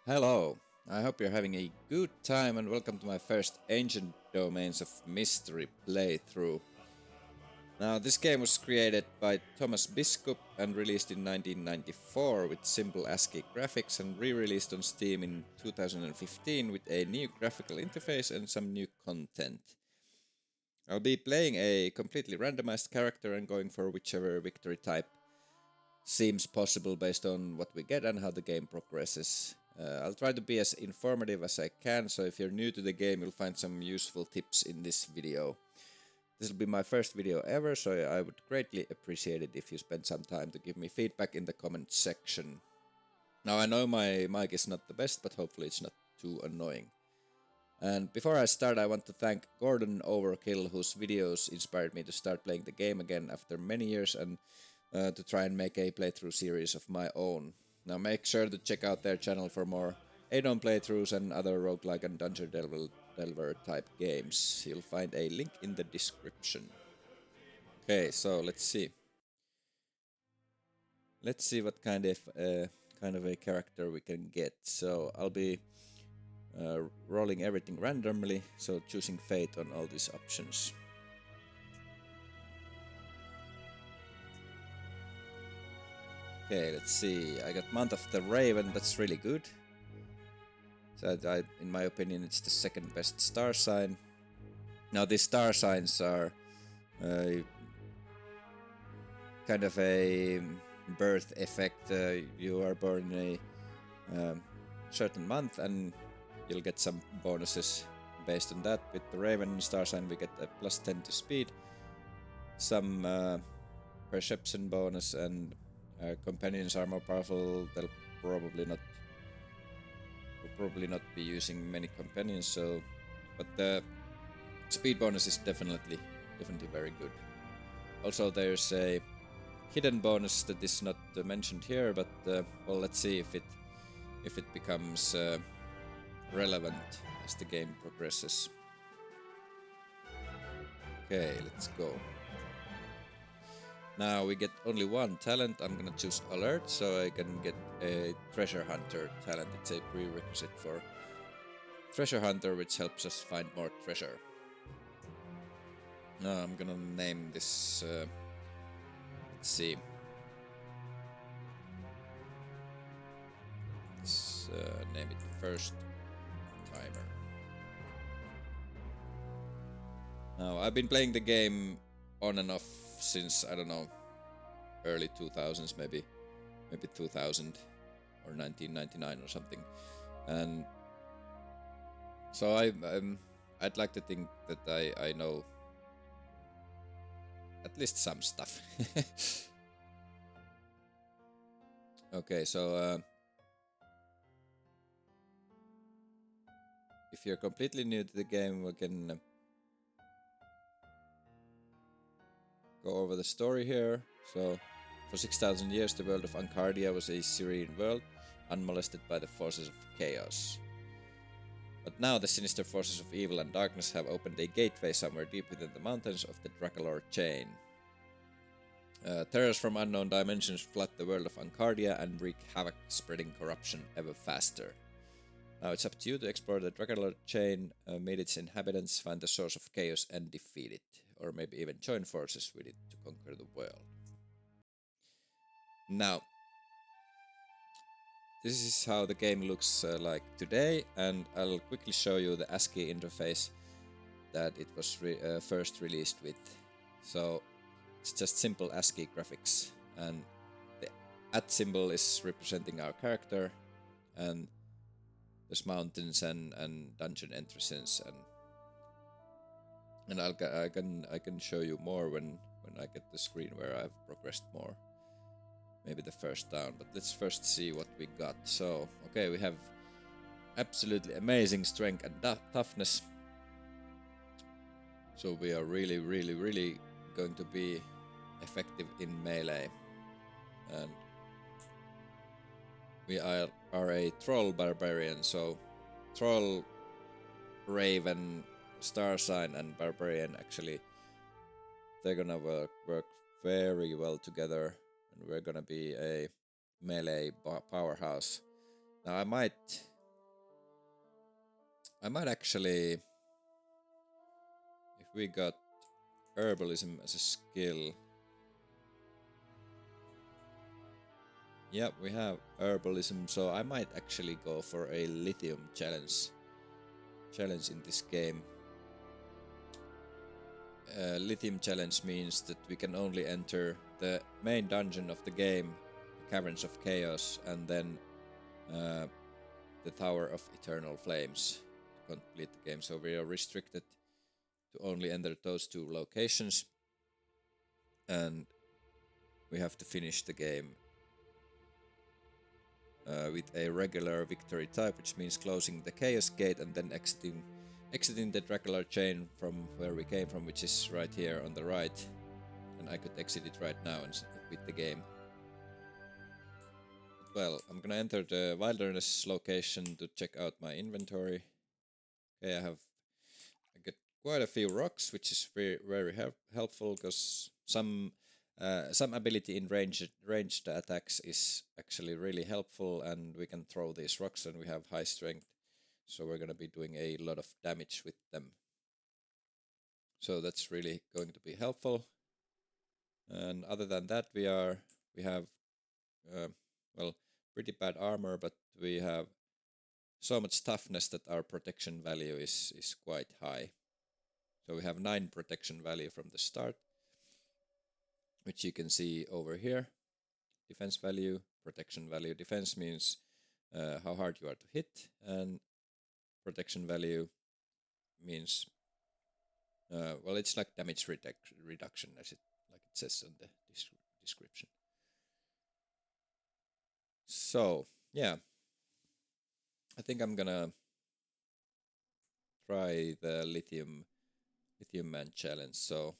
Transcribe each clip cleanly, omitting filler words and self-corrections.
Hello, I hope you're having a good time and welcome to my first Ancient Domains of Mystery playthrough. Now, this game was created by Thomas Biskup and released in 1994 with simple ASCII graphics and re-released on Steam in 2015 with a new graphical interface and some new content. I'll be playing a completely randomized character and going for whichever victory type seems possible based on what we get and how the game progresses. I'll try to be as informative as I can, so if you're new to the game, you'll find some useful tips in this video. This will be my first video ever, so I would greatly appreciate it if you spend some time to give me feedback in the comment section. Now, I know my mic is not the best, but hopefully it's not too annoying. And before I start, I want to thank Gordon Overkill, whose videos inspired me to start playing the game again after many years and to try and make a playthrough series of my own. Now make sure to check out their channel for more ADOM playthroughs and other roguelike and dungeon delver type games. You'll find a link in the description. Okay, so let's see. Let's see what kind of a character we can get. So I'll be rolling everything randomly, so choosing fate on all these options. Okay, let's see. I got Month of the Raven, that's really good. So in my opinion, it's the second best star sign. Now, these star signs are kind of a birth effect. You are born in a certain month and you'll get some bonuses based on that. With the Raven star sign, we get a plus 10 to speed, some perception bonus, and companions are more powerful. They'll probably not be using many companions. So, but the speed bonus is definitely very good. Also, there's a hidden bonus that is not mentioned here, but well, let's see if it becomes relevant as the game progresses. Okay, let's go. Now we get only one talent. I'm gonna choose Alert so I can get a Treasure Hunter talent. It's a prerequisite for Treasure Hunter, which helps us find more treasure. Now I'm gonna name this. Let's see. Let's name it First Timer. Now I've been playing the game on and off since, I don't know, early 2000s, maybe 2000 or 1999 or something, and so I'd like to think that I know at least some stuff. Okay, so if you're completely new to the game, we can go over the story here. So, for 6,000 years, the world of Ancardia was a serene world, unmolested by the forces of chaos. But now the sinister forces of evil and darkness have opened a gateway somewhere deep within the mountains of the Dracolor chain. Terrors from unknown dimensions flood the world of Ancardia and wreak havoc, spreading corruption ever faster. Now it's up to you to explore the Dracolor chain, meet its inhabitants, find the source of chaos and defeat it, or maybe even join forces with it to conquer the world. Now, this is how the game looks like today, and I'll quickly show you the ASCII interface that it was first released with. So it's just simple ASCII graphics, and the @ symbol is representing our character, and there's mountains and dungeon entrances, and I can show you more when I get the screen where I've progressed more. Maybe the first down, but let's first see what we got. So, okay, we have absolutely amazing strength and toughness. So we are really going to be effective in melee. And we are a troll barbarian, so troll, raven, star sign and barbarian, actually they're gonna work very well together, and we're gonna be a melee powerhouse. Now I might I might actually, if we got herbalism as a skill. Yep, we have herbalism, so I might actually go for a lithium challenge in this game. Lithium challenge means that we can only enter the main dungeon of the game, the Caverns of Chaos, and then the Tower of Eternal Flames to complete the game. So we are restricted to only enter those two locations, and we have to finish the game with a regular victory type, which means closing the Chaos Gate and then exiting the Dracular chain from where we came from, which is right here on the right. And I could exit it right now and quit the game. But well, I'm gonna enter the Wilderness location to check out my inventory. Okay, I get quite a few rocks, which is very helpful because some ability in ranged attacks is actually really helpful, and we can throw these rocks and we have high strength, so we're going to be doing a lot of damage with them. So that's really going to be helpful. And other than that, we have well, pretty bad armor, but we have so much toughness that our protection value is quite high. So we have 9 protection value from the start, which you can see over here. Defense value, protection value. Defense means how hard you are to hit, and protection value means well, it's like damage reduction, as it says on the description. So yeah, I think I'm gonna try the Lithium Man challenge. So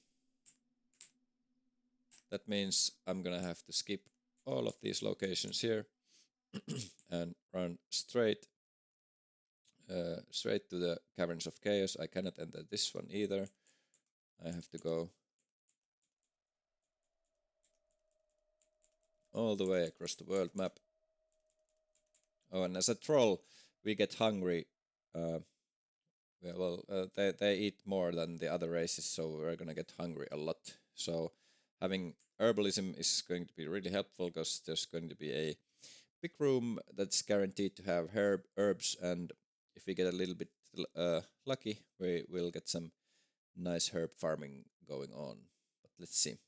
that means I'm gonna have to skip all of these locations here and run straight to the Caverns of Chaos. I cannot enter this one either. I have to go all the way across the world map. Oh, and as a troll, we get hungry. They eat more than the other races, so we're gonna get hungry a lot. So having herbalism is going to be really helpful because there's going to be a big room that's guaranteed to have herbs, and if we get a little bit lucky, we will get some nice herb farming going on. But let's see.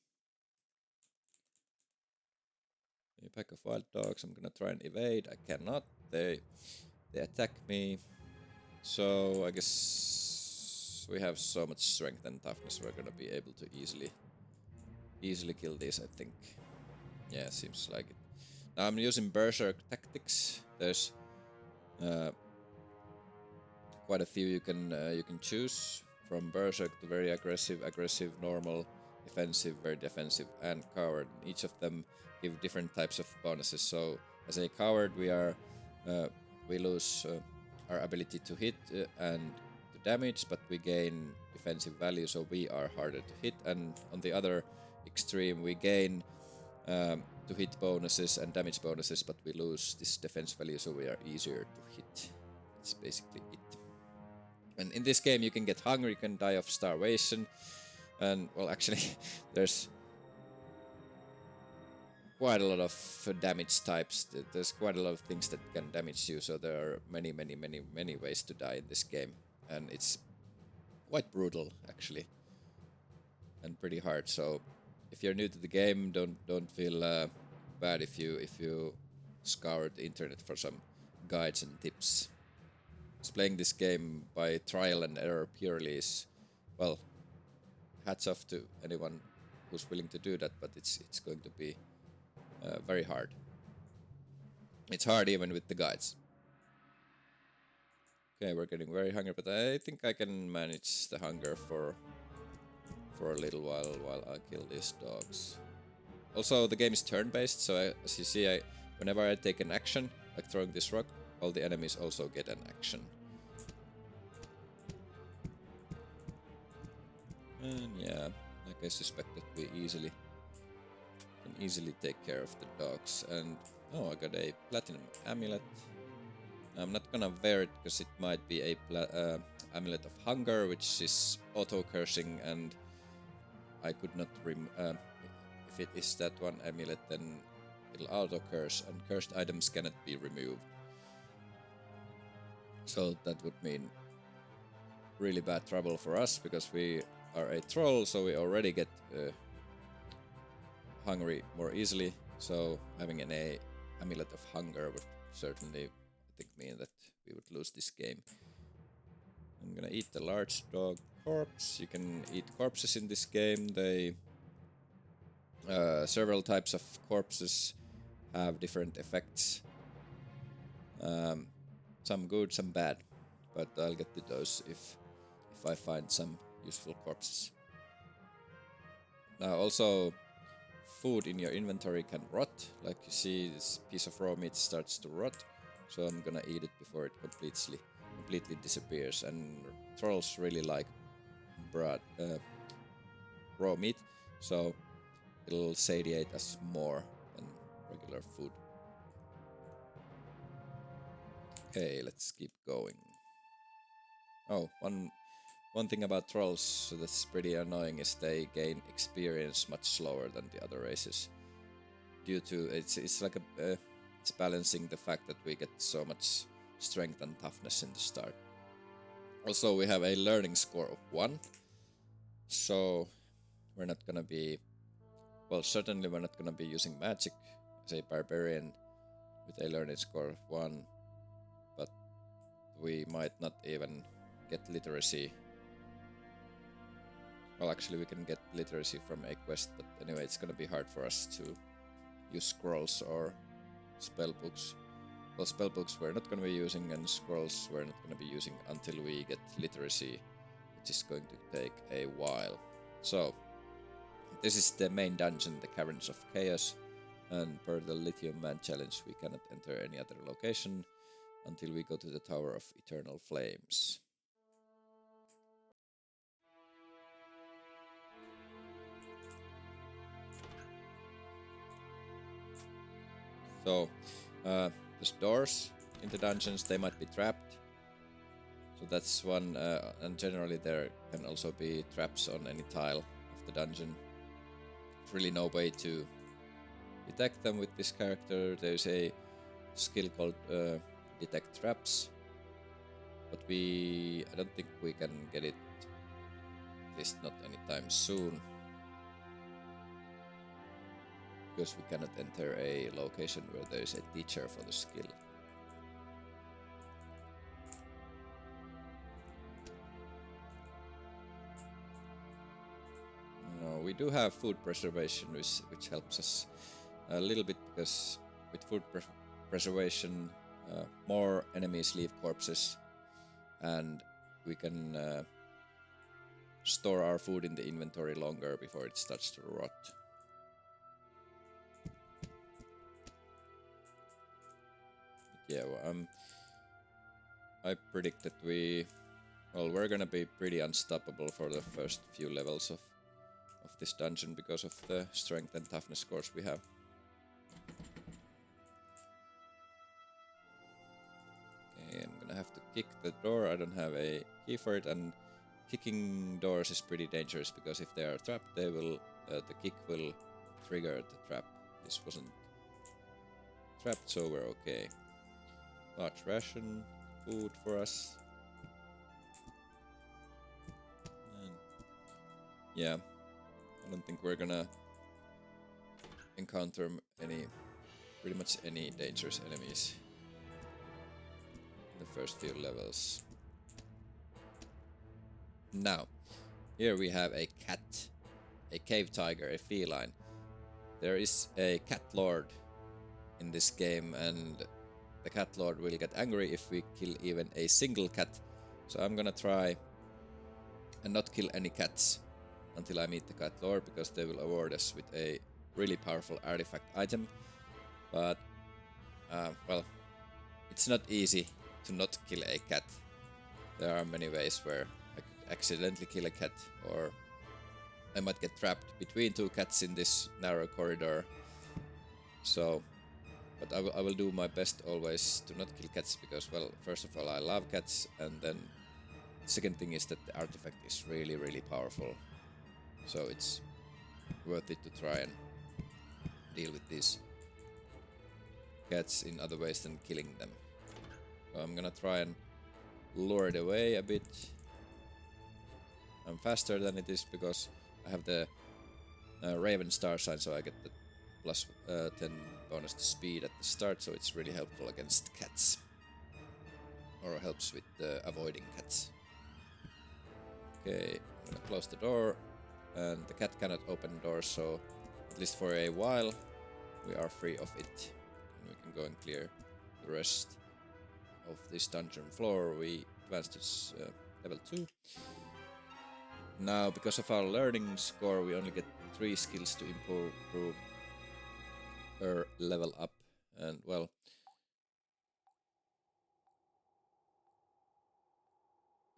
A pack of wild dogs. I'm gonna try and evade. I cannot. They attack me. So I guess we have so much strength and toughness, we're gonna be able to easily kill these, I think. Yeah, seems like it. Now I'm using Berserk tactics. There's quite a few you can choose, from Berserk to very aggressive, normal, defensive, very defensive, and coward. Each of them give different types of bonuses. So as a coward, we lose our ability to hit and to damage, but we gain defensive value, so we are harder to hit. And on the other extreme, we gain to hit bonuses and damage bonuses, but we lose this defense value, so we are easier to hit. That's basically it. And in this game, you can get hungry, you can die of starvation, and well, actually, there's quite a lot of damage types. There's quite a lot of things that can damage you, so there are many ways to die in this game, and it's quite brutal actually, and pretty hard. So if you're new to the game, don't feel bad if you scour the internet for some guides and tips. Playing this game by trial and error purely is, well, hats off to anyone who's willing to do that, but it's going to be very hard. It's hard even with the guides. Okay, we're getting very hungry, but I think I can manage the hunger for a little while I kill these dogs. Also, the game is turn-based, so as you see, whenever I take an action, like throwing this rock, all the enemies also get an action. And yeah, like I suspected, we can easily take care of the dogs. And oh, I got a platinum amulet. I'm not gonna wear it because it might be a Amulet of Hunger, which is auto-cursing, and I could not if it is that one amulet, then it'll auto-curse, and cursed items cannot be removed. So that would mean really bad trouble for us, because we are a troll, so we already get hungry more easily. So having an Amulet of Hunger would certainly, I think, mean that we would lose this game. I'm gonna eat the large dog corpse. You can eat corpses in this game. They several types of corpses have different effects. Some good, some bad, but I'll get to those if I find some useful corpses. Now also, food in your inventory can rot. Like you see, this piece of raw meat starts to rot, so I'm gonna eat it before it completely disappears. And trolls really like raw meat, so it'll satiate us more than regular food. Okay, let's keep going. Oh, one thing about trolls that's pretty annoying is they gain experience much slower than the other races. Due to it's like it's balancing the fact that we get so much strength and toughness in the start. Also, we have a learning score of 1, so we're not gonna be, well, certainly we're not gonna be using magic as a barbarian with a learning score of 1, but we might not even get literacy. Well, actually we can get literacy from a quest, but anyway, it's gonna be hard for us to use scrolls or spellbooks. Well, spellbooks we're not gonna be using, and scrolls we're not gonna be using until we get literacy, which is going to take a while. So, this is the main dungeon, the Caverns of Chaos, and per the Lithium Man challenge we cannot enter any other location until we go to the Tower of Eternal Flames. So, there's doors in the dungeons, they might be trapped. So that's one, and generally there can also be traps on any tile of the dungeon. There's really no way to detect them with this character. There's a skill called Detect Traps, but I don't think we can get it, at least not anytime soon, because we cannot enter a location where there is a teacher for the skill. No, we do have food preservation, which helps us a little bit, because with food preservation, more enemies leave corpses, and we can store our food in the inventory longer before it starts to rot. Yeah, well, I predict that we're gonna be pretty unstoppable for the first few levels of this dungeon because of the strength and toughness scores we have. Okay, I'm gonna have to kick the door. I don't have a key for it, and kicking doors is pretty dangerous, because if they are trapped, they will the kick will trigger the trap. This wasn't trapped, so we're okay. Large ration, food for us. And yeah, I don't think we're gonna encounter pretty much any dangerous enemies in the first few levels. Now, here we have a cat, a cave tiger, a feline. There is a cat lord in this game, and the cat lord will get angry if we kill even a single cat. So I'm gonna try and not kill any cats until I meet the cat lord, because they will award us with a really powerful artifact item. But well, it's not easy to not kill a cat. There are many ways where I could accidentally kill a cat, or I might get trapped between two cats in this narrow corridor. So But I will do my best always to not kill cats because, well, first of all, I love cats, and then second thing is that the artifact is really, really powerful. So it's worth it to try and deal with these cats in other ways than killing them. So I'm gonna try and lure it away a bit. I'm faster than it is because I have the Raven star sign, so I get the plus 10 bonus to speed at the start, so it's really helpful against cats. Or helps with avoiding cats. Okay, I'm gonna close the door, and the cat cannot open doors, so at least for a while we are free of it. And we can go and clear the rest of this dungeon floor. We advance to level 2. Now, because of our learning score, we only get 3 skills to improve or level up. And, well,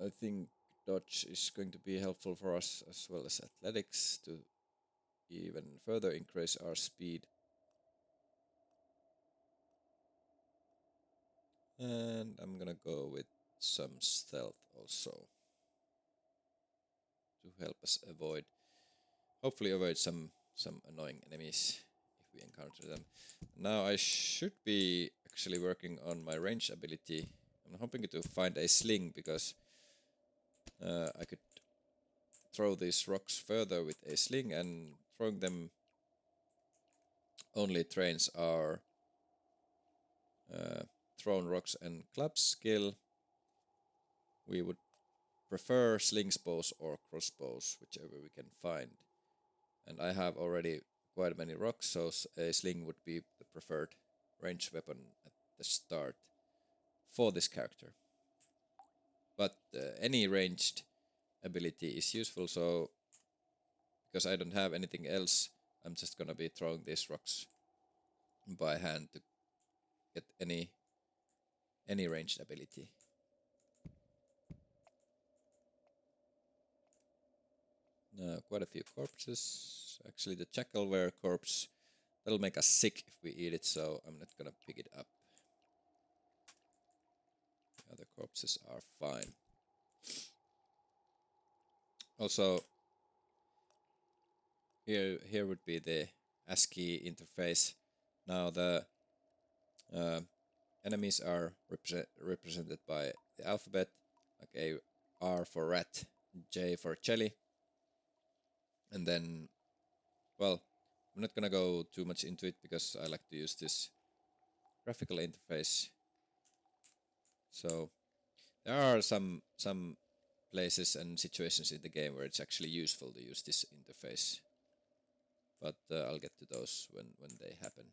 I think dodge is going to be helpful for us, as well as athletics, to even further increase our speed. And I'm gonna go with some stealth also to help us hopefully avoid some annoying enemies if we encounter them. Now I should be actually working on my range ability. I'm hoping to find a sling because I could throw these rocks further with a sling, and throwing them only trains our thrown rocks and clubs skill. We would prefer slings bows or crossbows, whichever we can find. And I have already quite many rocks, so a sling would be the preferred ranged weapon at the start for this character. But any ranged ability is useful, so because I don't have anything else, I'm just gonna be throwing these rocks by hand to get any ranged ability. Now, quite a few corpses. Actually, the jackalware corpse, that'll make us sick if we eat it, so I'm not gonna pick it up. The other corpses are fine. Also, here would be the ASCII interface. Now the enemies are represented by the alphabet, like a R for rat, J for jelly, and then, well, I'm not gonna go too much into it because I like to use this graphical interface. So there are some places and situations in the game where it's actually useful to use this interface, but I'll get to those when they happen.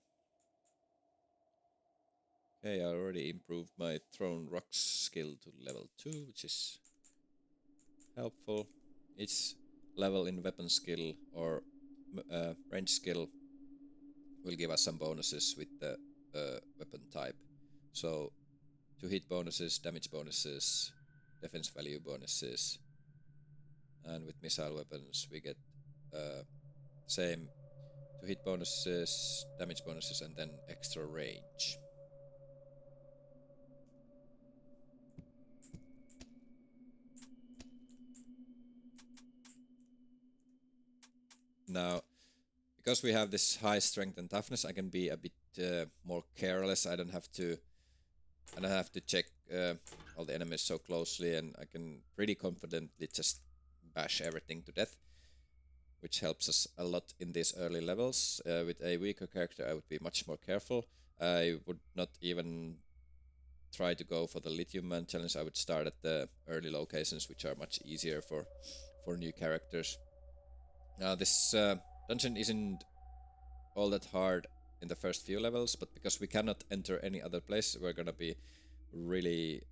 Okay, I already improved my thrown rocks skill to level 2, which is helpful. Each level in weapon skill or range skill will give us some bonuses with the weapon type. So, to hit bonuses, damage bonuses, defense value bonuses, and with missile weapons we get same to hit bonuses, damage bonuses, and then extra range. Now, because we have this high strength and toughness, I can be a bit more careless. I don't have to check all the enemies so closely, and I can pretty confidently just bash everything to death, which helps us a lot in these early levels. With a weaker character, I would be much more careful. I would not even try to go for the Lithium Man challenge. I would start at the early locations, which are much easier for new characters. Now, this dungeon isn't all that hard in the first few levels, but because we cannot enter any other place, we're gonna be really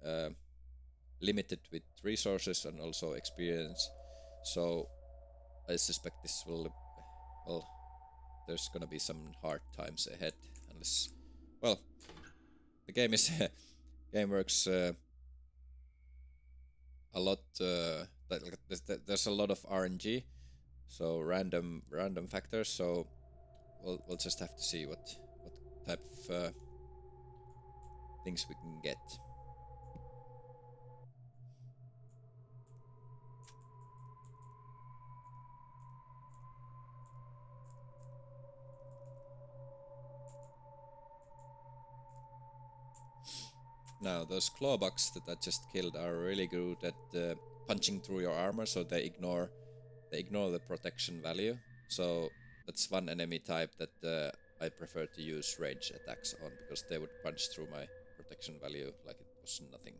limited with resources and also experience. So I suspect this will, well, there's gonna be some hard times ahead, unless, well, the game is game works a lot. There's a lot of RNG, so random factors. So we'll just have to see what type of things we can get. Now, those clawbugs that I just killed are really good at punching through your armor, so they ignore the protection value. So that's one enemy type that I prefer to use range attacks on, because they would punch through my protection value like it was nothing.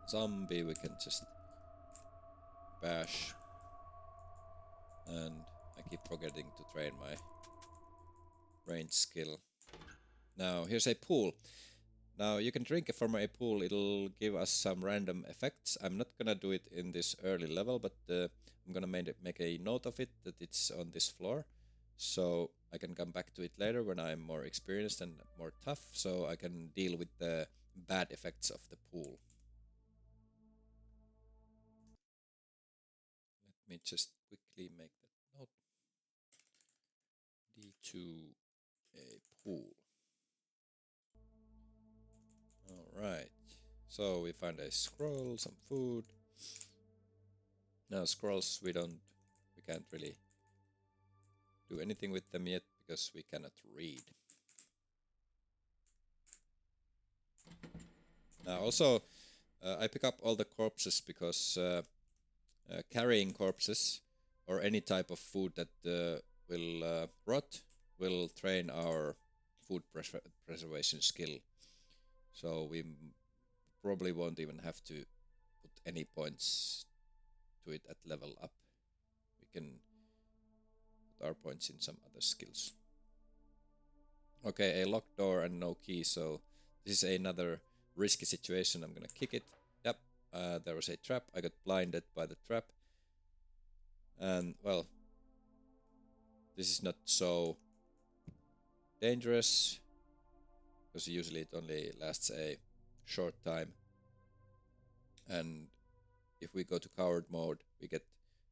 Zombie we can just bash, and I keep forgetting to train my range skill. Now here's a pool. Now you can drink from a pool, it'll give us some random effects. I'm not gonna do it in this early level, but I'm gonna make a note of it that it's on this floor, so I can come back to it later when I'm more experienced and more tough, so I can deal with the bad effects of the pool. Let me just quickly make that note. D2, a pool. Alright, so we find a scroll, some food. Now scrolls we can't really do anything with them yet because we cannot read. Now also I pick up all the corpses because carrying corpses or any type of food that will rot will train our food preservation skill. So we probably won't even have to put any points to it at level up. We can put our points in some other skills. Okay, a locked door and no key, so this is another risky situation. I'm gonna kick it. Yep, there was a trap. I got blinded by the trap. And, well, this is not so dangerous, because usually it only lasts a short time. And if we go to coward mode, we get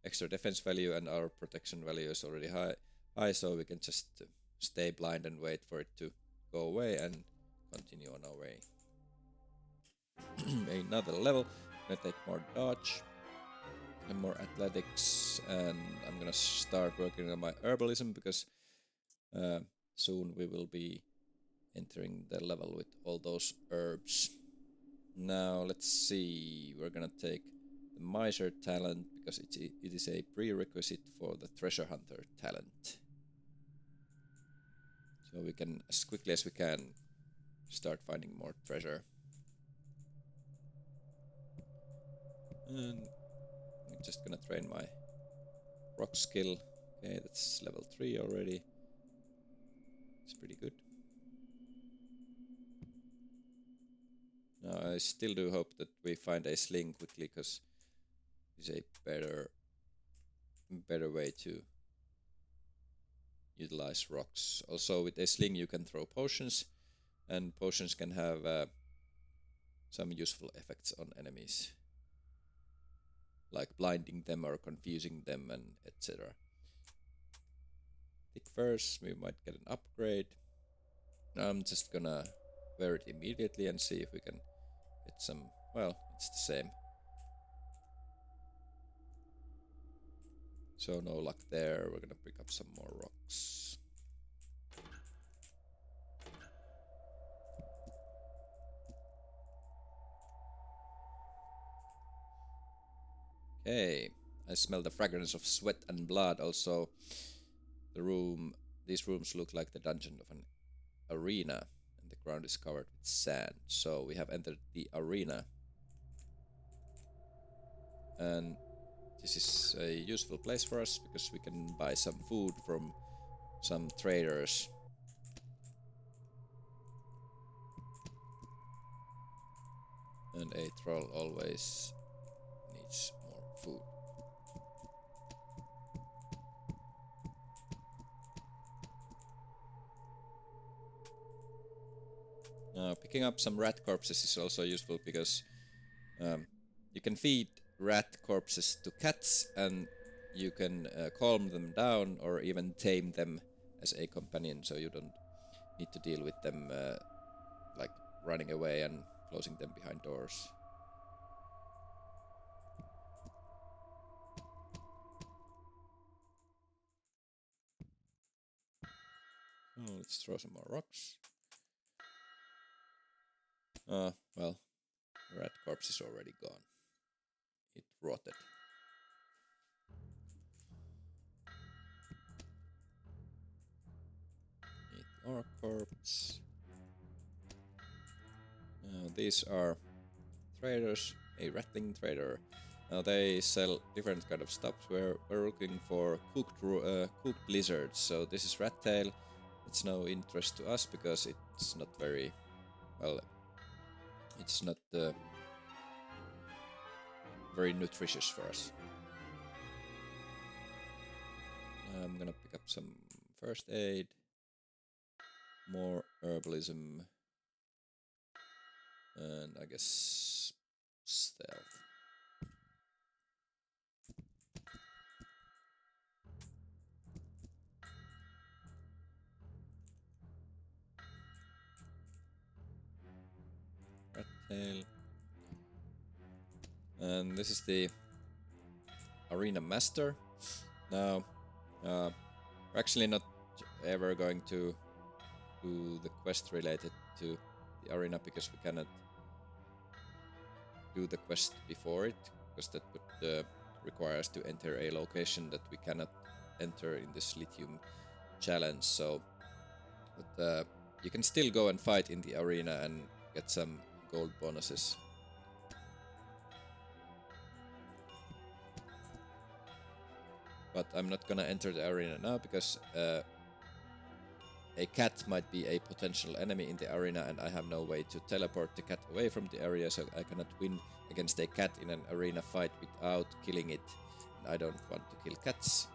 extra defense value, and our protection value is already high, so we can just stay blind and wait for it to go away and continue on our way. Another level. I'm gonna take more dodge and more athletics, and I'm gonna start working on my herbalism, because soon we will be entering the level with all those herbs. Now let's see, we're gonna take the miser talent, because it is a prerequisite for the treasure hunter talent. So we can, as quickly as we can, start finding more treasure. And I'm just gonna train my rock skill. Okay, that's level 3 already. It's pretty good. Now I still do hope that we find a sling quickly, because it's a better way to utilize rocks. Also with a sling you can throw potions, and potions can have some useful effects on enemies, like blinding them or confusing them, and etc. I think first we might get an upgrade. I'm just gonna wear it immediately and see if we can get some. Well, it's the same. So no luck there. We're gonna pick up some more rocks. Okay, I smell the fragrance of sweat and blood. Also, these rooms look like the dungeon of an arena, and the ground is covered with sand. So we have entered the arena, and this is a useful place for us because we can buy some food from some traders. And a troll always needs more food. Picking up some rat corpses is also useful, because you can feed rat corpses to cats, and you can calm them down or even tame them as a companion, so you don't need to deal with them like running away and closing them behind doors. Oh, let's throw some more rocks. Well, the rat corpse is already gone. It rotted. Eat orc corpse. These are traders, a rattling trader. Now they sell different kind of stuff. We're looking for cooked lizards. So this is rat tail. It's no interest to us because it's not very well. It's not very nutritious for us. I'm gonna pick up some first aid, more herbalism, and I guess stealth. Rat tail. And this is the Arena Master. Now, we're actually not ever going to do the quest related to the arena because we cannot do the quest before it, because that would require us to enter a location that we cannot enter in this Lithium challenge. So, but you can still go and fight in the arena and get some gold bonuses. But I'm not gonna enter the arena now because a cat might be a potential enemy in the arena and I have no way to teleport the cat away from the area, so I cannot win against a cat in an arena fight without killing it. And I don't want to kill cats.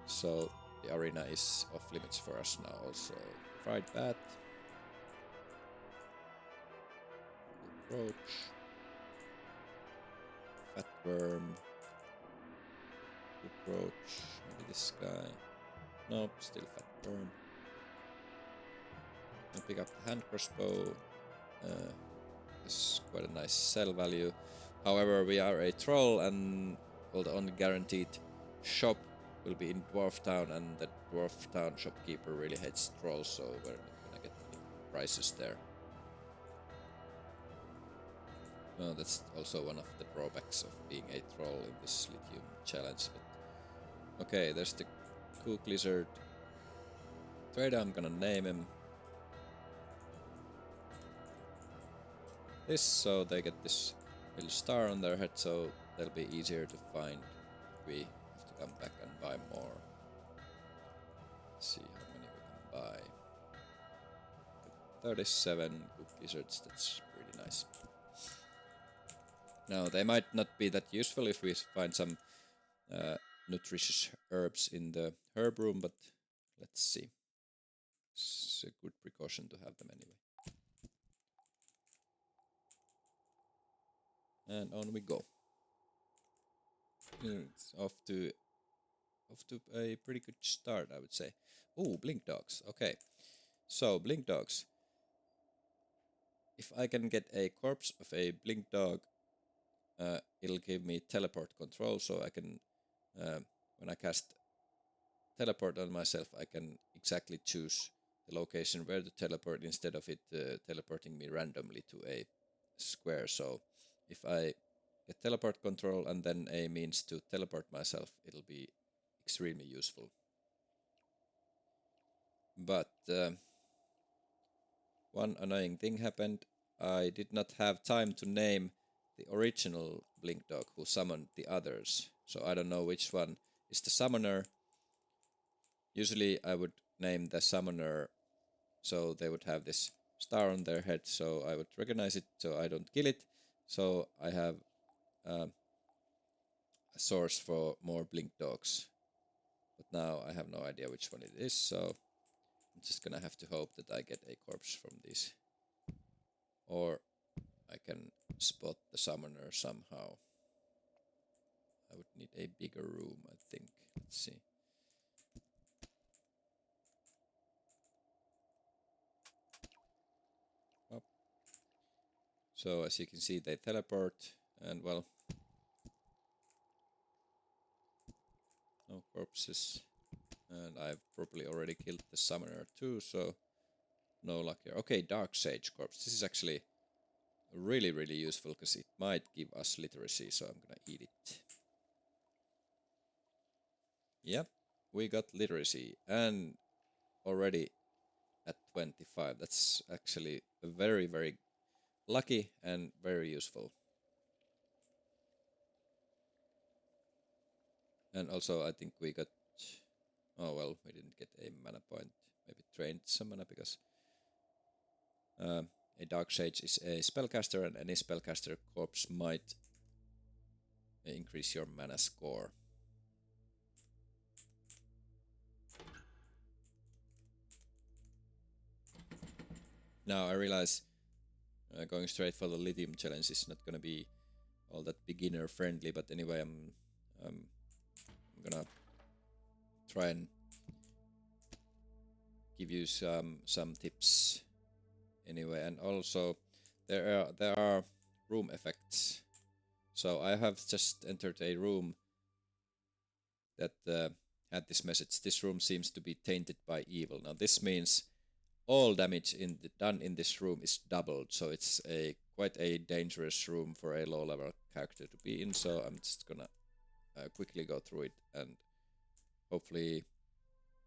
So the arena is off limits for us now also. Fried bat. Cockroach. Fat worm. Cockroach. Maybe this guy. Nope, still fat worm. And pick up the hand crossbow. It's quite a nice sell value. However, we are a troll, and well, the only guaranteed shop will be in Dwarf Town, and the Dwarf Town shopkeeper really hates trolls, so we're not gonna get any prices there. Well, that's also one of the drawbacks of being a troll in this Lithium challenge. But okay, there's the Cook Lizard trader. I'm gonna name him this, so they get this little star on their head, so they'll be easier to find if we have to come back and buy more. Let's see how many we can buy. 37 Cook Lizards, that's pretty nice. Now, they might not be that useful if we find some nutritious herbs in the herb room, but let's see. It's a good precaution to have them anyway. And on we go. It's off to a pretty good start, I would say. Oh, blink dogs. Okay. So, blink dogs. If I can get a corpse of a blink dog, it'll give me teleport control, so I can, when I cast teleport on myself, I can exactly choose the location where to teleport instead of it teleporting me randomly to a square. So if I get teleport control and then a means to teleport myself, it'll be extremely useful. But one annoying thing happened. I did not have time to name the original Blink Dog who summoned the others. So I don't know which one is the summoner. Usually I would name the summoner so they would have this star on their head, so I would recognize it so I don't kill it. So I have a source for more blink dogs. But now I have no idea which one it is, so I'm just gonna have to hope that I get a corpse from these. Or I can spot the summoner somehow. I would need a bigger room, I think. Let's see. So as you can see, they teleport, and well, no corpses. And I've probably already killed the summoner too, so no luck here. Okay, Dark Sage corpse. This is actually really, really useful because it might give us literacy, so I'm gonna eat it. Yep, we got literacy, and already at 25. That's actually very, very lucky and very useful. And also, I think we got... Oh, well, we didn't get a mana point. Maybe trained some mana because a Dark Sage is a spellcaster, and any spellcaster corpse might increase your mana score. Now I realize going straight for the Lithium challenge is not gonna be all that beginner friendly, but anyway, I'm gonna try and give you some tips anyway. And also there are room effects. So I have just entered a room that had this message: this room seems to be tainted by evil. Now this means all damage done in this room is doubled, so it's a quite a dangerous room for a low level character to be in. So I'm just gonna quickly go through it, and hopefully,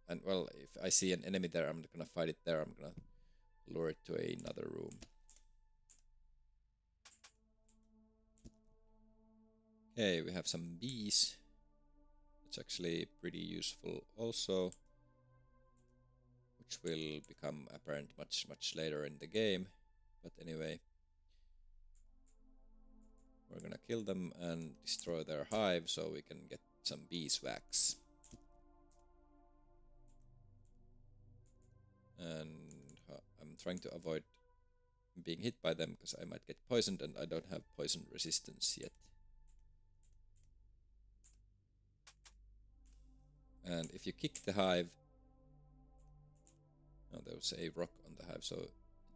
and well, if I see an enemy there, I'm not gonna fight it there. I'm gonna lure it to another room. Okay, we have some bees. It's actually pretty useful also, which will become apparent much later in the game. But anyway, we're gonna kill them and destroy their hive so we can get some beeswax. And I'm trying to avoid being hit by them because I might get poisoned, and I don't have poison resistance yet. And if you kick the hive... Oh, there was a rock on the hive, so it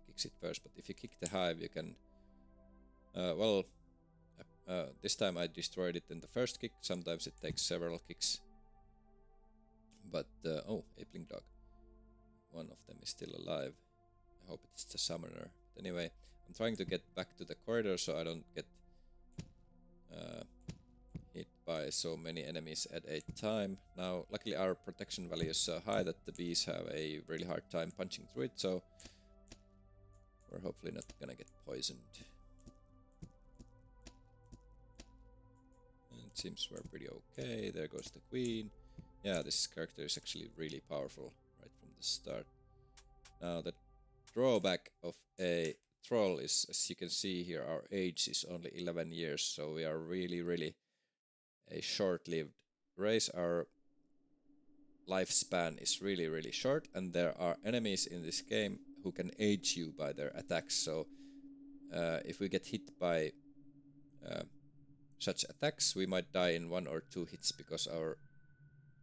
kicks it first. But if you kick the hive, you can... this time I destroyed it in the first kick. Sometimes it takes several kicks. But, oh, a blink dog. One of them is still alive. I hope it's the summoner. But anyway, I'm trying to get back to the corridor so I don't get hit by so many enemies at a time. Now, luckily our protection value is so high that the bees have a really hard time punching through it, so we're hopefully not gonna get poisoned. And it seems we're pretty okay. There goes the queen. Yeah, this character is actually really powerful right from the start. Now, the drawback of a troll is, as you can see here, our age is only 11 years, so we are really a short-lived race. Our lifespan is really short, and there are enemies in this game who can age you by their attacks. So if we get hit by such attacks, we might die in 1 or 2 hits because our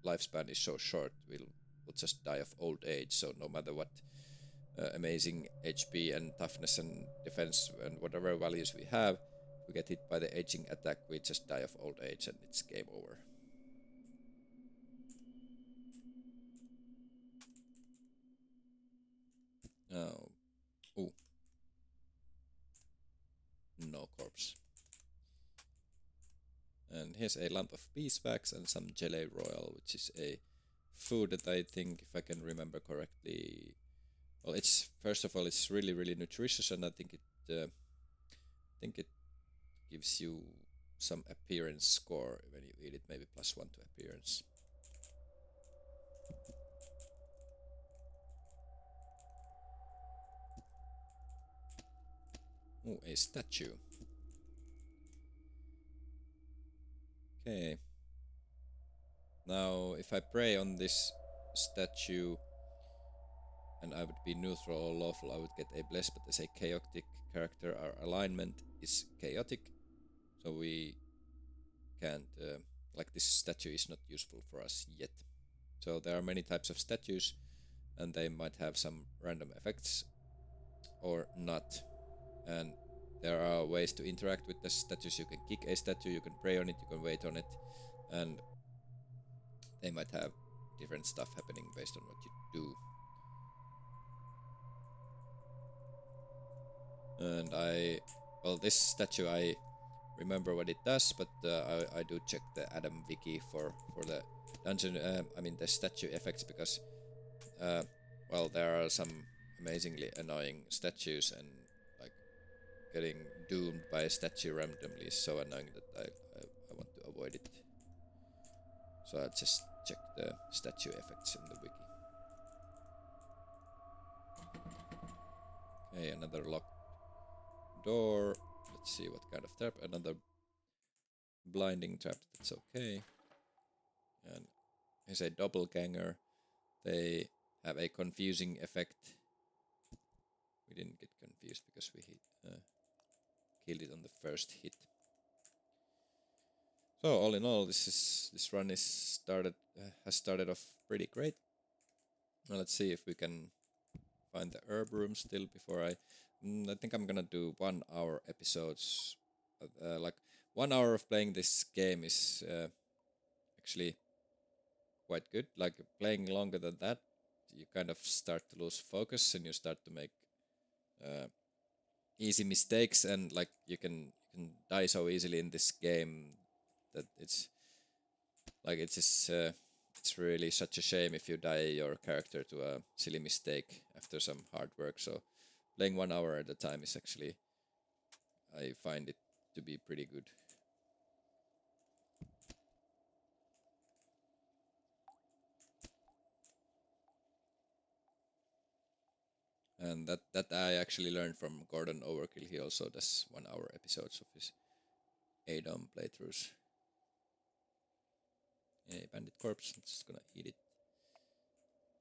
lifespan is so short. We'll just die of old age. So no matter what amazing HP and toughness and defense and whatever values we have, if we get hit by the aging attack, we just die of old age and it's game over. Oh, ooh, no corpse. And here's a lump of beeswax and some jelly royal, which is a food that I think, if I can remember correctly, well, it's first of all, it's really nutritious, and I think it gives you some appearance score when you eat it, maybe +1 to appearance. Oh, a statue. Okay. Now, if I pray on this statue and I would be neutral or lawful, I would get a bless, but as a chaotic character, our alignment is chaotic, so we can't, like this statue is not useful for us yet. So there are many types of statues, and they might have some random effects or not. And there are ways to interact with the statues. You can kick a statue, you can pray on it, you can wait on it, and they might have different stuff happening based on what you do. And well, this statue, I remember what it does, but I do check the ADOM wiki for the dungeon, the statue effects, because well, there are some amazingly annoying statues, and like getting doomed by a statue randomly is so annoying that I want to avoid it. So I just check the statue effects in the wiki. Okay, another locked door. Let's see what kind of trap. Another blinding trap. That's okay. And here's a doppelganger. They have a confusing effect. We didn't get confused because we killed it on the first hit. So all in all, this run has started off pretty great. Now let's see if we can find the herb room still before I think I'm gonna do 1 hour episodes. Like 1 hour of playing this game is actually quite good. Like playing longer than that, you kind of start to lose focus and you start to make easy mistakes, and like you can die so easily in this game that it's really such a shame if you die your character to a silly mistake after some hard work. So playing 1 hour at a time is actually, I find it to be pretty good. And that I actually learned from Gordon Overkill. He also does 1 hour episodes of his ADOM playthroughs. A bandit corpse, I'm just gonna eat it.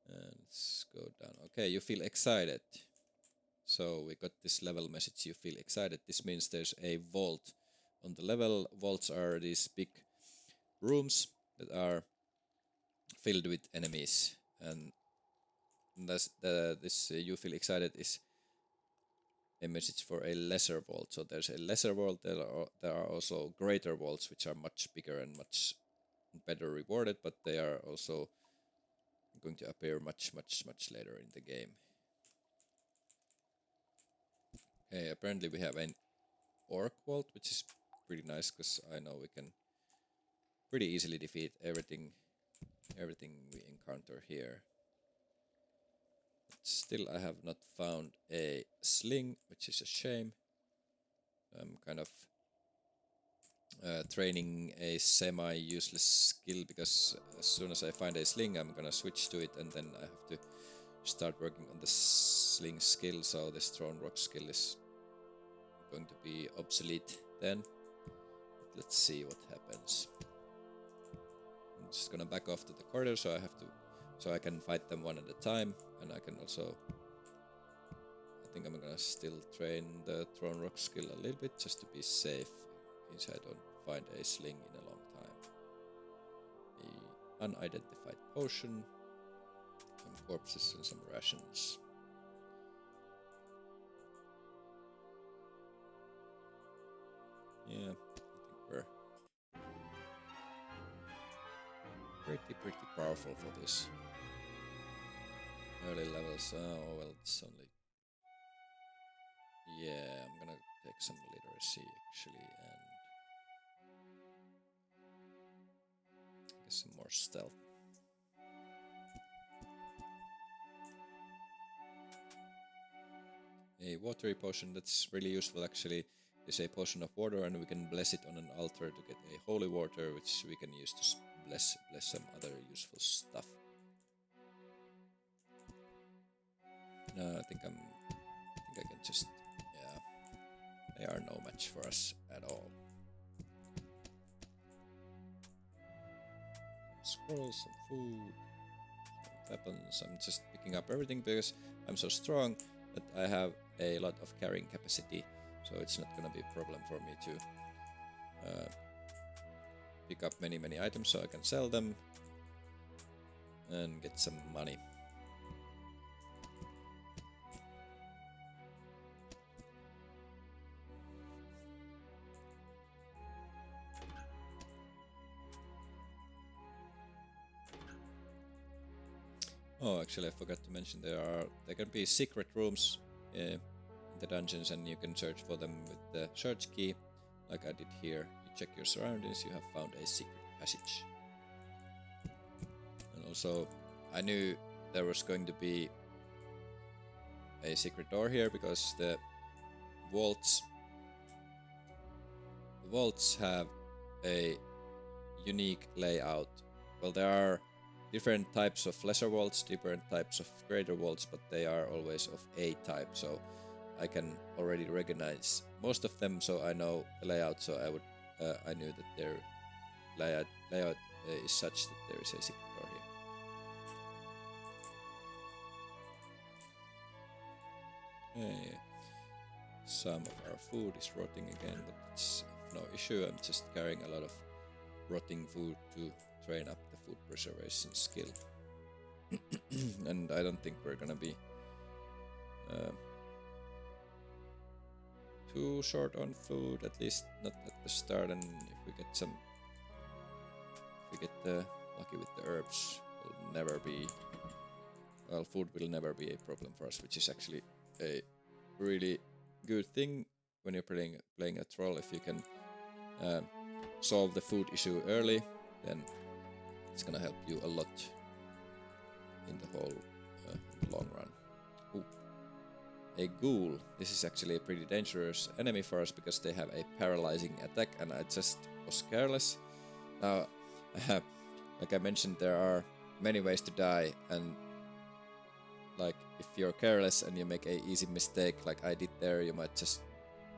And let's go down. Okay, you feel excited. So we got this level message, you feel excited. This means there's a vault on the level. Vaults are these big rooms that are filled with enemies. And this you feel excited is a message for a lesser vault. So there's a lesser vault. There are also greater vaults, which are much bigger and much better rewarded, but they are also going to appear much later in the game. Okay, apparently we have an orc vault, which is pretty nice because I know we can pretty easily defeat everything we encounter here. But still, I have not found a sling, which is a shame. I'm kind of training a semi-useless skill, because as soon as I find a sling, I'm gonna switch to it, and then I have to start working on the sling skill, so this thrown rock skill is going to be obsolete then. But let's see what happens. I'm just gonna back off to the corner so I can fight them one at a time, and I can also, I think I'm gonna still train the thrown rock skill a little bit just to be safe, in case I don't find a sling in a long time. A unidentified potion, some corpses and some rations. Yeah, I think we're pretty powerful for this. Early levels, oh well, it's only... Yeah, I'm gonna take some literacy actually, and get some more stealth. A watery potion, that's really useful actually. Is a potion of water, and we can bless it on an altar to get a holy water, which we can use to bless some other useful stuff. No, I think I can just, yeah, they are no match for us at all. Squirrels, some food, some weapons. I'm just picking up everything because I'm so strong that I have a lot of carrying capacity, so it's not gonna be a problem for me to pick up many items, so I can sell them and get some money. Oh, actually, I forgot to mention there can be secret rooms in the dungeons, and you can search for them with the search key, like I did here. You check your surroundings, you have found a secret passage. And also, I knew there was going to be a secret door here because the vaults have a unique layout. Well, there are different types of lesser vaults, different types of greater vaults, but they are always of A type, so I can already recognize most of them, so I know the layout. So I knew that their layout is such that there is a secret door here. Hey, some of our food is rotting again, but it's no issue. I'm just carrying a lot of rotting food to train up the food preservation skill. And I don't think we're gonna be too short on food, at least not at the start. And if we get lucky with the herbs, food will never be a problem for us, which is actually a really good thing when you're playing a troll. If you can solve the food issue early, then it's gonna help you a lot in the whole long run. Ooh. A ghoul. This is actually a pretty dangerous enemy for us because they have a paralyzing attack, and I just was careless. Now, like I mentioned, there are many ways to die, and like if you're careless and you make a easy mistake like I did there, you might just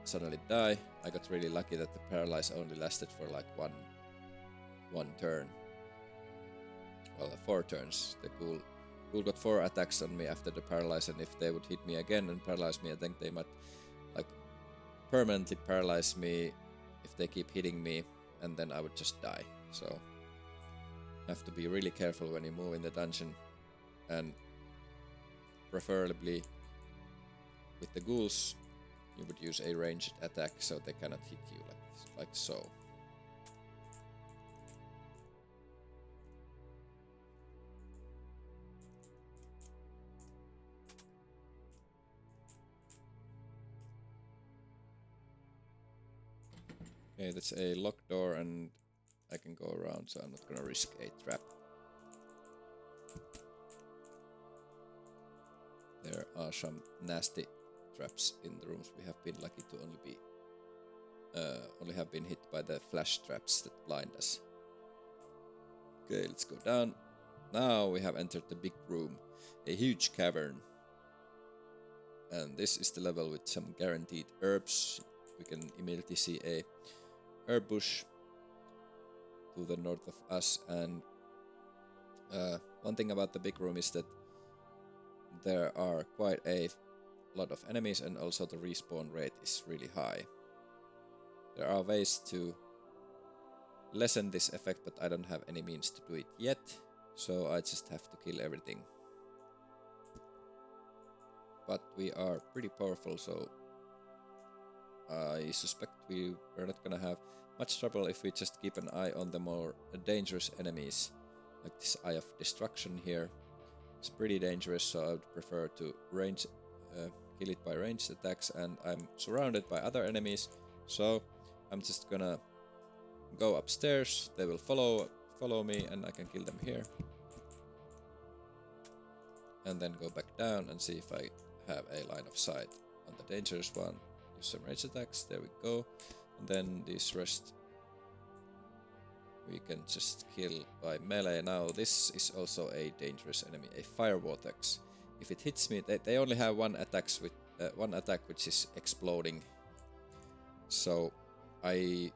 suddenly die. I got really lucky that the paralyze only lasted for like one turn. Well, 4 turns. The ghoul got 4 attacks on me after the paralyze, and if they would hit me again and paralyze me, I think they might like permanently paralyze me if they keep hitting me, and then I would just die. So you have to be really careful when you move in the dungeon, and preferably with the ghouls you would use a ranged attack so they cannot hit you like so. Okay, that's a locked door and I can go around, so I'm not gonna risk a trap. There are some nasty traps in the rooms. We have been lucky to only have been hit by the flash traps that blind us. Okay, let's go down. Now we have entered the big room, a huge cavern. And this is the level with some guaranteed herbs. We can immediately see a herb bush to the north of us, and one thing about the big room is that there are quite a lot of enemies, and also the respawn rate is really high. There are ways to lessen this effect, but I don't have any means to do it yet, so I just have to kill everything. But we are pretty powerful, so I suspect we're not gonna have much trouble if we just keep an eye on the more dangerous enemies, like this Eye of Destruction here. It's pretty dangerous, so I would prefer to kill it by ranged attacks, and I'm surrounded by other enemies, so I'm just gonna go upstairs. They will follow me, and I can kill them here. And then go back down and see if I have a line of sight on the dangerous one. Use some ranged attacks, there we go. And then this rest we can just kill by melee. Now this is also a dangerous enemy, a fire vortex. If it hits me, they only have one attack which is exploding. So I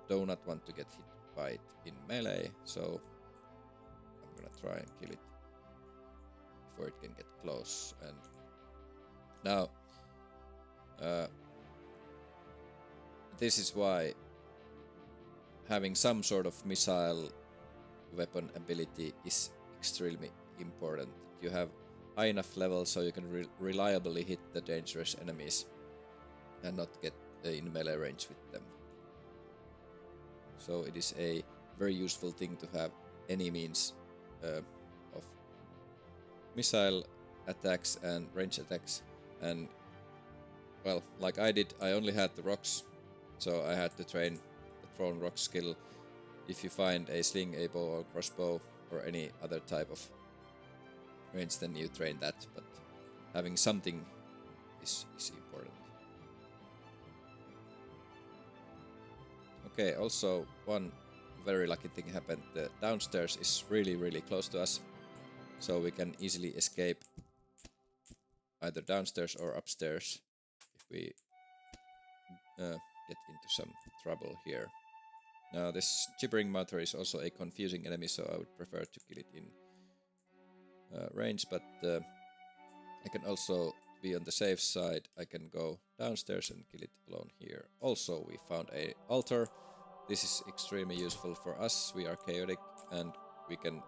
do not want to get hit by it in melee, so I'm gonna try and kill it before it can get close. And now this is why having some sort of missile weapon ability is extremely important. You have high enough level so you can reliably hit the dangerous enemies and not get in melee range with them. So it is a very useful thing to have any means of missile attacks and range attacks, and well, like I did, I only had the rocks, so I had to train the thrown rock skill. If you find a sling, a bow or crossbow or any other type of range, then you train that, but having something is important. Okay, also one very lucky thing happened. The downstairs is really close to us, so we can easily escape either downstairs or upstairs if we get into some trouble here. Now this gibbering mother is also a confusing enemy, so I would prefer to kill it in range, but I can also be on the safe side. I can go downstairs and kill it alone here. Also, we found a altar. This is extremely useful for us. We are chaotic and we can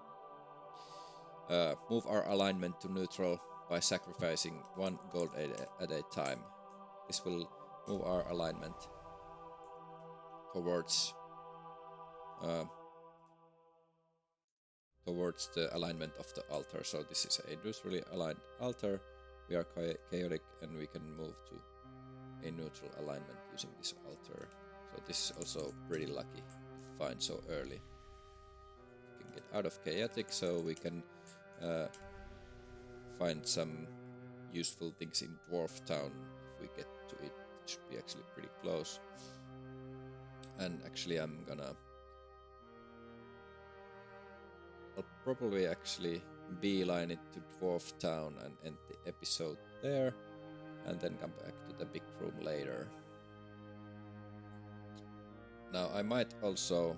move our alignment to neutral by sacrificing 1 gold at a time. This will move our alignment towards the alignment of the altar. So this is a neutrally aligned altar. We are chaotic and we can move to a neutral alignment using this altar. So this is also pretty lucky to find so early. We can get out of chaotic, so we can find some useful things in Dwarf Town. If we get to it, it should be actually pretty close. And actually I'll probably actually beeline it to Dwarf Town and end the episode there, and then come back to the big room later. Now I might also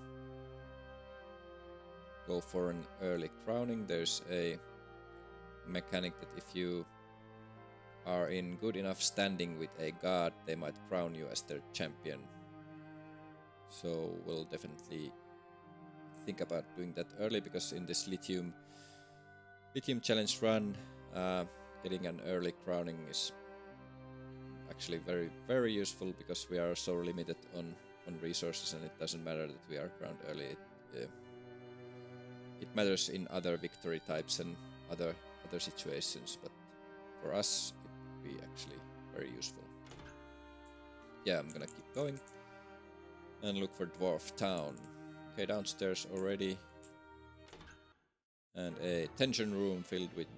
go for an early crowning. There's a mechanic that if you are in good enough standing with a god, they might crown you as their champion. So we'll definitely think about doing that early, because in this Lithium challenge run, getting an early crowning is actually very useful, because we are so limited on resources, and it doesn't matter that we are crowned early. It matters in other victory types and other situations, but for us it would be actually very useful. Yeah, I'm gonna keep going and look for Dwarf Town. Okay, downstairs already, and a tension room filled with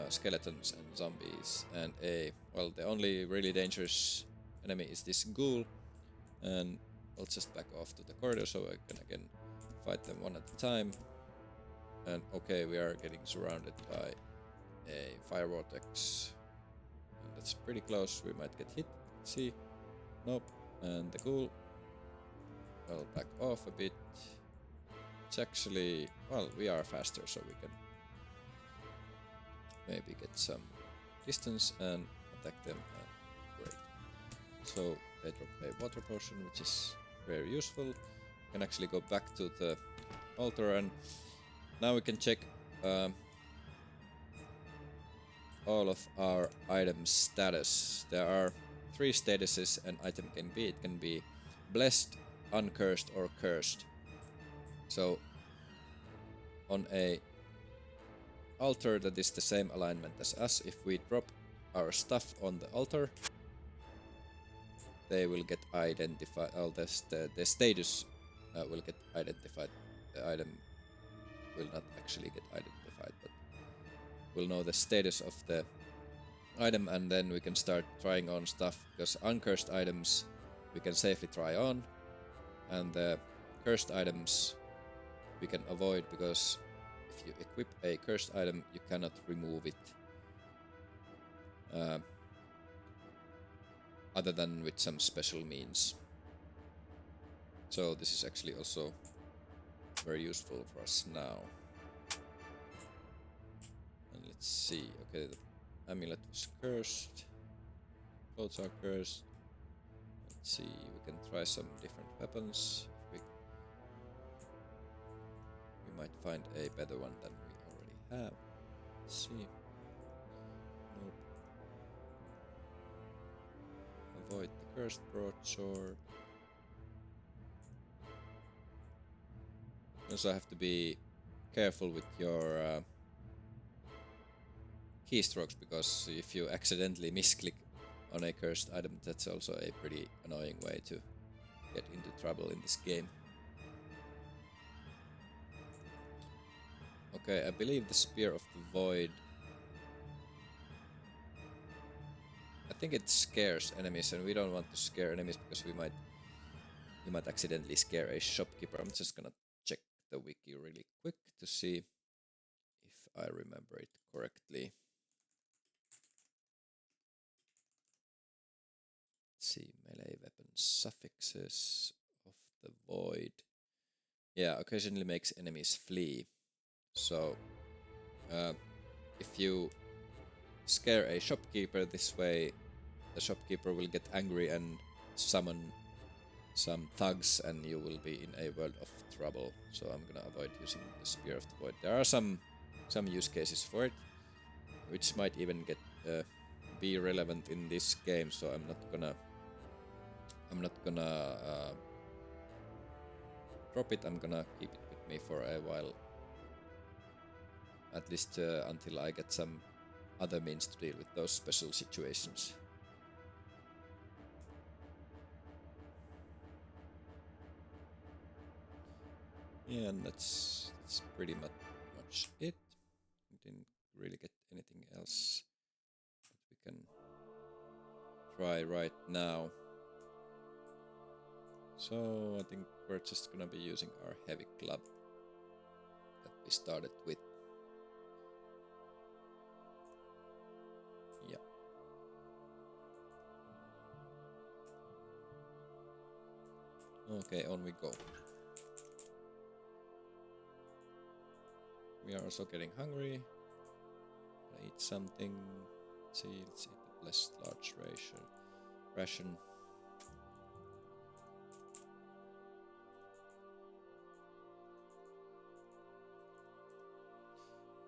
skeletons and zombies, and the only really dangerous enemy is this ghoul, and I'll just back off to the corridor so I can again fight them one at a time. And okay, we are getting surrounded by a fire vortex, and that's pretty close. We might get hit. Let's see. Nope. And the ghoul, I'll back off a bit. It's actually, well, we are faster, so we can maybe get some distance and attack them. Great. So they drop a water potion, which is very useful. We can actually go back to the altar, and now we can check all of our items status. There are 3 statuses an item can be. It can be blessed, uncursed, or cursed. So on a altar that is the same alignment as us, if we drop our stuff on the altar, they will get identified. The status will get identified. The item will not actually get identified, but we'll know the status of the item, and then we can start trying on stuff, because uncursed items we can safely try on, and the cursed items we can avoid, because if you equip a cursed item you cannot remove it other than with some special means. So this is actually also very useful for us now. And let's see, okay, the amulet was cursed, clothes are cursed. Let's see, we can try some different weapons. We might find a better one than we already have. Let's see. Nope. Avoid the cursed broadsword. You also have to be careful with your keystrokes, because if you accidentally misclick on a cursed item, that's also a pretty annoying way to get into trouble in this game. Okay, I believe the Spear of the Void, I think it scares enemies, and we don't want to scare enemies because we might accidentally scare a shopkeeper. I'm just gonna check the wiki really quick to see if I remember it correctly. Let's see, melee weapon suffixes of the void. Yeah, occasionally makes enemies flee. So, if you scare a shopkeeper this way, the shopkeeper will get angry and summon some thugs, and you will be in a world of trouble. So I'm gonna avoid using the Spear of the Void. There are some use cases for it, which might even get be relevant in this game. So I'm not gonna drop it. I'm gonna keep it with me for a while, at least until I get some other means to deal with those special situations. Yeah, and that's pretty much it. We didn't really get anything else that we can try right now. So I think we're just gonna be using our heavy club that we started with. Yeah. Okay, on we go. We are also getting hungry. Gonna eat something. Let's eat the blessed large ration.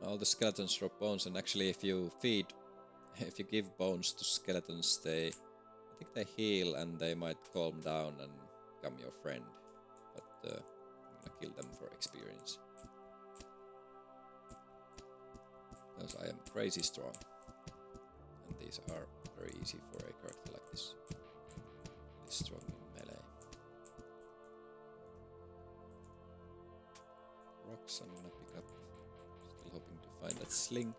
All the skeletons drop bones, and actually if you give bones to skeletons, I think they heal and they might calm down and become your friend. But I'm gonna kill them for experience, because I am crazy strong, and these are very easy for a character like this. Really strong in melee. Rocks I'm gonna pick up. Still hoping to find that sling.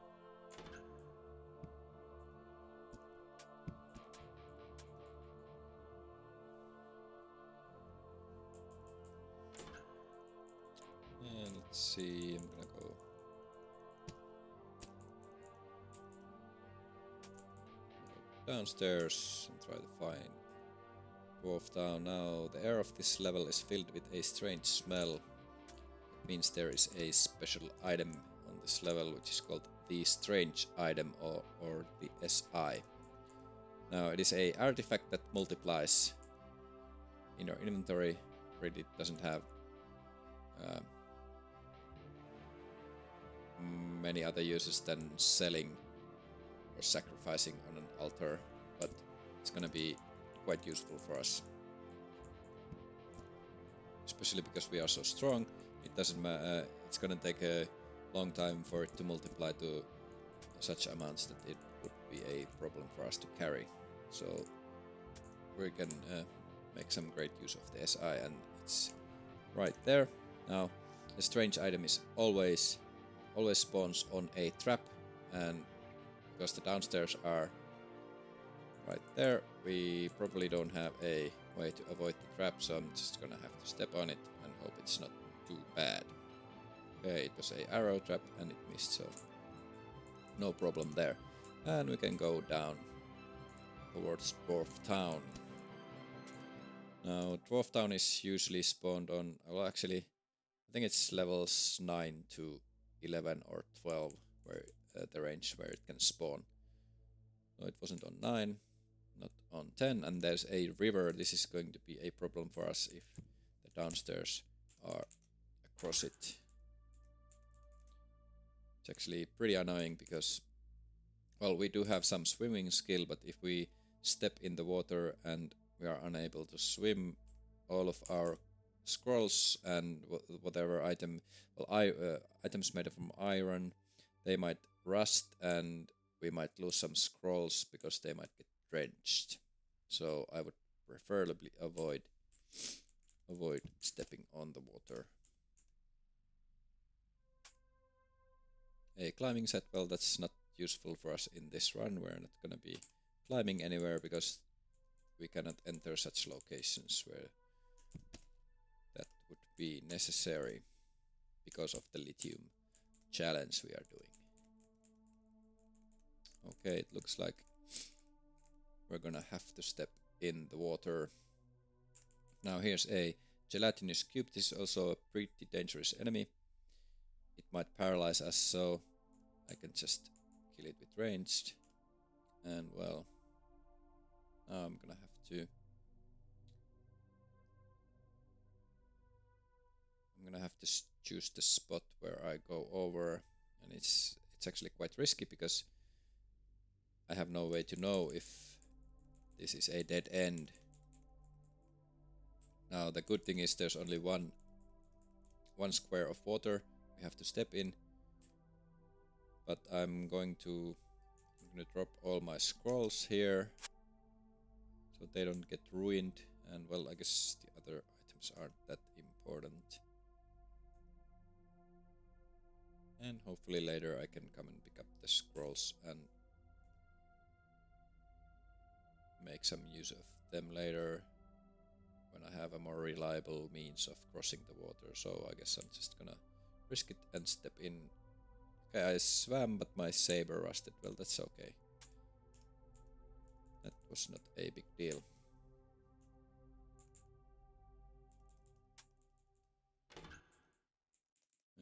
And let's see, I'm gonna go downstairs and try to find Dwarf Town. Now, the air of this level is filled with a strange smell. It means there is a special item on this level which is called the Strange Item, or the SI. Now, it is a artifact that multiplies in your inventory. Really, it doesn't have many other uses than selling or sacrificing on an altar, but it's gonna be quite useful for us, especially because we are so strong. It doesn't matter. It's gonna take a long time for it to multiply to such amounts that it would be a problem for us to carry. So we can make some great use of the SI, and it's right there. Now, the strange item is always spawns on a trap, and because the downstairs are right there, we probably don't have a way to avoid the trap, so I'm just gonna have to step on it and hope it's not too bad. Okay, it was a arrow trap and it missed, so no problem there. And we can go down towards Dwarf Town. Now, Dwarf Town is usually spawned on, well, actually, I think it's levels 9 to 11 or 12, where the range where it can spawn. No, it wasn't on 9, not on 10, and there's a river. This is going to be a problem for us if the downstairs are across it. It's actually pretty annoying because, well, we do have some swimming skill, but if we step in the water and we are unable to swim, all of our scrolls and whatever item, well, items made from iron, they might rust, and we might lose some scrolls because they might get drenched. So I would preferably avoid stepping on the water. A climbing set, well, that's not useful for us in this run. We're not gonna be climbing anywhere because we cannot enter such locations where that would be necessary because of the lithium challenge we are doing. Okay, it looks like we're gonna have to step in the water. Now here's a gelatinous cube. This is also a pretty dangerous enemy. It might paralyze us, so I can just kill it with ranged. And well, now I'm gonna have to choose the spot where I go over, and it's actually quite risky because I have no way to know if this is a dead end. Now the good thing is there's only one square of water we have to step in, but I'm gonna drop all my scrolls here so they don't get ruined, and well, I guess the other items aren't that important. And hopefully later I can come and pick up the scrolls and make some use of them later when I have a more reliable means of crossing the water. So I guess I'm just gonna risk it and step in. Okay, I swam, but my saber rusted. Well, that's okay. That was not a big deal.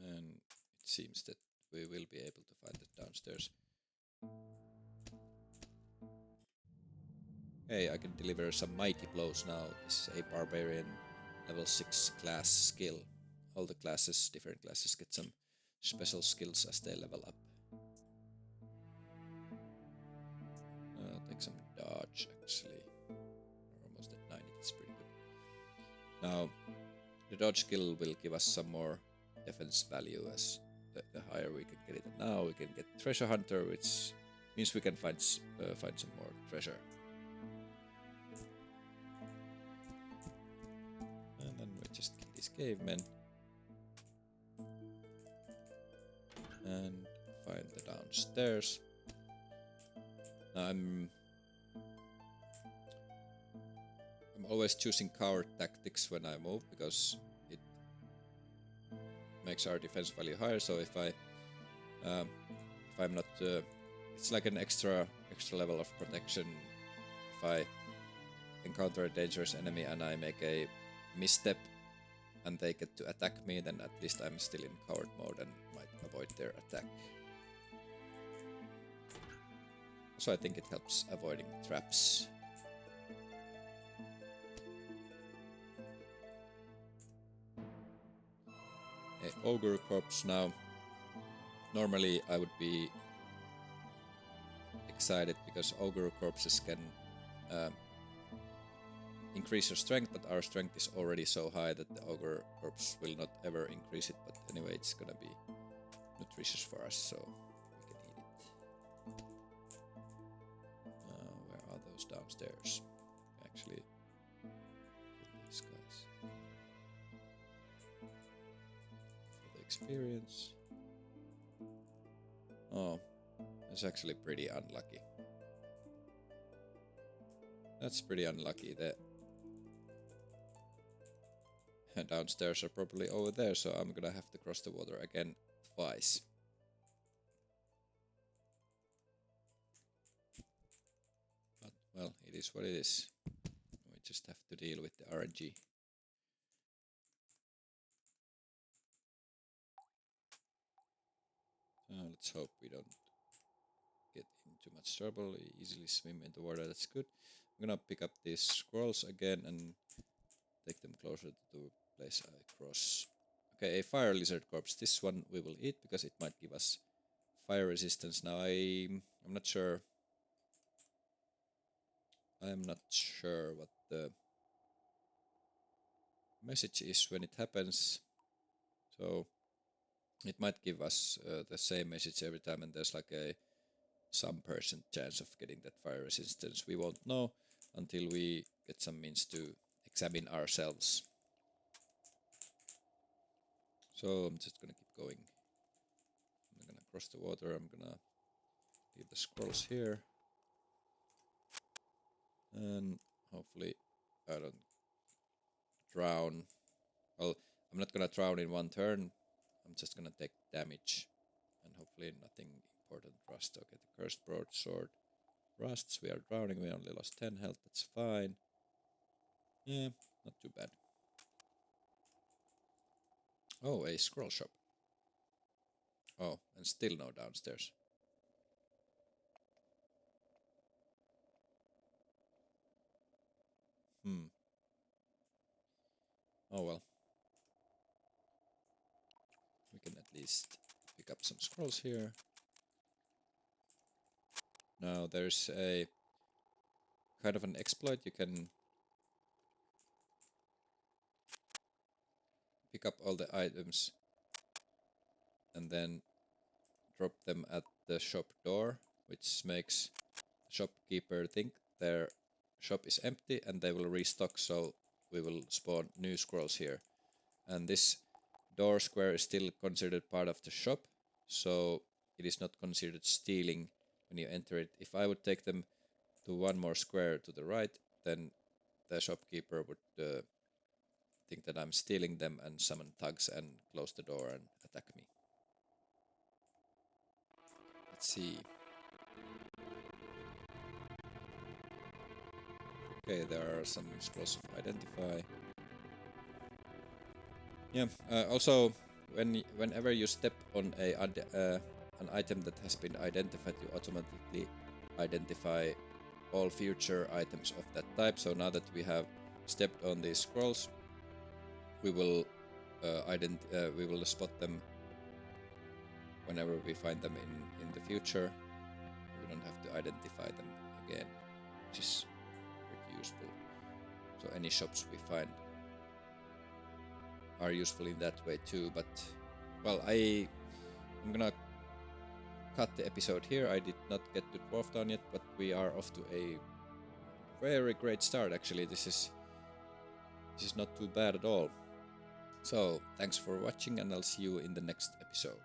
And it seems that we will be able to find it downstairs. Hey, I can deliver some mighty blows now. This is a barbarian level 6 class skill. All the classes, different classes, get some special skills as they level up. I'll take some dodge actually. We're almost at 90, that's pretty good. Now, the dodge skill will give us some more defense value as the higher we can get it. And now we can get Treasure Hunter, which means we can find some more treasure. And then we just kill these cavemen. And find the downstairs. Now I'm always choosing coward tactics when I move because it makes our defense value higher. So if I'm not, it's like an extra level of protection. If I encounter a dangerous enemy and I make a misstep and they get to attack me, then at least I'm still in coward mode and might avoid their attack. So I think it helps avoiding traps. A ogre corpse now. Normally I would be excited because ogre corpses can increase your strength, but our strength is already so high that the ogre corpse will not ever increase it. But anyway, it's gonna be nutritious for us, so we can eat it. Where are those downstairs? Actually, kill these guys for the experience. Oh, that's actually pretty unlucky. That's pretty unlucky. The downstairs are probably over there, so I'm gonna have to cross the water again twice. But, well, it is what it is. We just have to deal with the RNG. Let's hope we don't get in too much trouble. We easily swim in the water, that's good. I'm gonna pick up these scrolls again and take them closer to the place I cross. Okay, a fire lizard corpse. This one we will eat because it might give us fire resistance. Now I'm not sure. I'm not sure what the message is when it happens. So it might give us the same message every time, and there's like a some percent chance of getting that fire resistance. We won't know until we get some means to examine ourselves. So I'm just gonna keep going. I'm gonna cross the water, I'm gonna leave the scrolls here. And hopefully I don't drown. Well, I'm not gonna drown in one turn. I'm just gonna take damage. And hopefully nothing important rust. Okay, the cursed broadsword rusts. We are drowning. We only lost 10 health. That's fine. Yeah, not too bad. Oh, a scroll shop. Oh, and still no downstairs. Oh well. We can at least pick up some scrolls here. Now there's a kind of an exploit. You can pick up all the items and then drop them at the shop door, which makes the shopkeeper think their shop is empty and they will restock, so we will spawn new scrolls here. And this door square is still considered part of the shop, so it is not considered stealing when you enter it. If I would take them to one more square to the right, then the shopkeeper would think that I'm stealing them and summon thugs and close the door and attack me. Let's see. Okay, there are some scrolls of identify. Yeah. Also, whenever you step on an item that has been identified, you automatically identify all future items of that type. So now that we have stepped on these scrolls, we will spot them whenever we find them in the future. We don't have to identify them again, which is pretty useful. So any shops we find are useful in that way too. But well, I'm gonna cut the episode here. I did not get to Dwarf Town yet, but we are off to a very great start. Actually, this is not too bad at all. So thanks for watching, and I'll see you in the next episode.